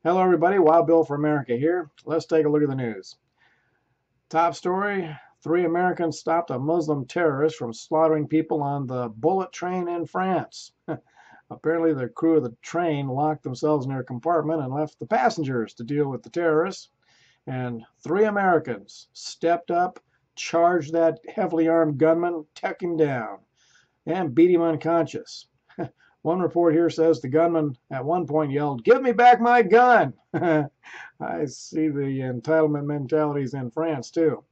Hello everybody, Wild Bill for America here. Let's take a look at the news. Top story, 3 Americans stopped a Muslim terrorist from slaughtering people on the bullet train in France. Apparently the crew of the train locked themselves in their compartment and left the passengers to deal with the terrorists. And 3 Americans stepped up, charged that heavily armed gunman, took him down, and beat him unconscious. One report here says the gunman at one point yelled, "Give me back my gun!" I see the entitlement mentalities in France too.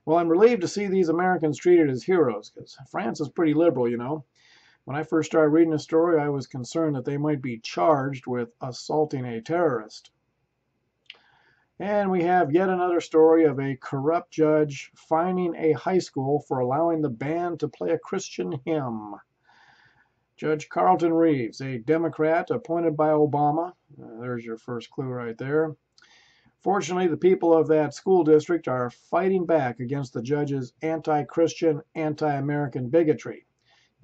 Well, I'm relieved to see these Americans treated as heroes, because France is pretty liberal, you know. When I first started reading the story, I was concerned that they might be charged with assaulting a terrorist. And we have yet another story of a corrupt judge fining a high school for allowing the band to play a Christian hymn. Judge Carlton Reeves, a Democrat appointed by Obama. There's your first clue right there. Fortunately, the people of that school district are fighting back against the judge's anti-Christian, anti-American bigotry.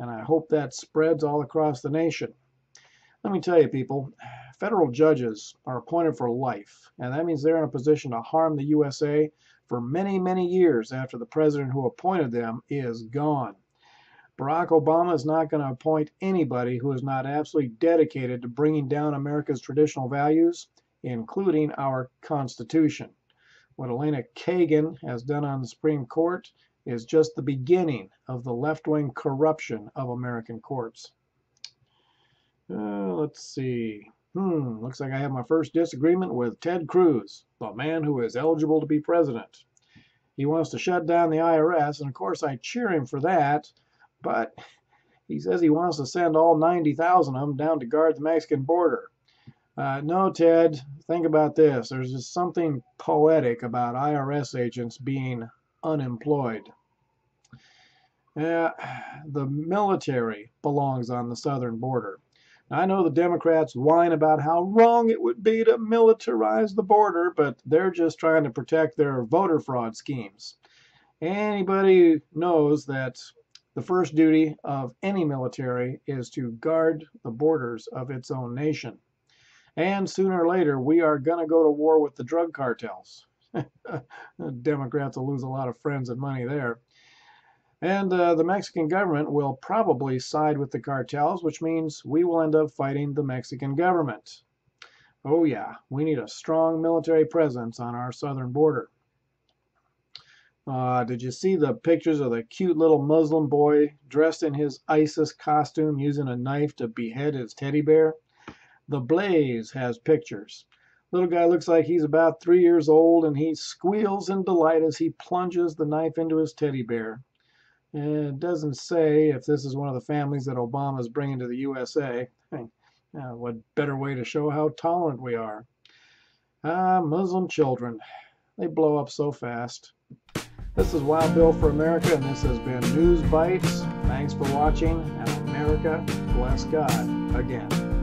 And I hope that spreads all across the nation. Let me tell you, people, federal judges are appointed for life, and that means they're in a position to harm the USA for many, many years after the president who appointed them is gone. Barack Obama is not going to appoint anybody who is not absolutely dedicated to bringing down America's traditional values, including our Constitution. What Elena Kagan has done on the Supreme Court is just the beginning of the left-wing corruption of American courts. Let's see. Looks like I have my first disagreement with Ted Cruz, the man who is eligible to be president. He wants to shut down the IRS, and of course I cheer him for that. But he says he wants to send all 90,000 of them down to guard the Mexican border. No, Ted, think about this. There's just something poetic about IRS agents being unemployed. The military belongs on the southern border. Now, I know the Democrats whine about how wrong it would be to militarize the border, but they're just trying to protect their voter fraud schemes. Anybody knows that the first duty of any military is to guard the borders of its own nation. And sooner or later, we are going to go to war with the drug cartels. Democrats will lose a lot of friends and money there. And the Mexican government will probably side with the cartels, which means we will end up fighting the Mexican government. Oh yeah, we need a strong military presence on our southern border. Did you see the pictures of the cute little Muslim boy dressed in his ISIS costume using a knife to behead his teddy bear? The Blaze has pictures. Little guy looks like he's about 3 years old, and he squeals in delight as he plunges the knife into his teddy bear. And it doesn't say if this is one of the families that Obama is bringing to the USA. What better way to show how tolerant we are? Muslim children. They blow up so fast. This is Wild Bill for America, and this has been News Bites. Thanks for watching, and America bless God again.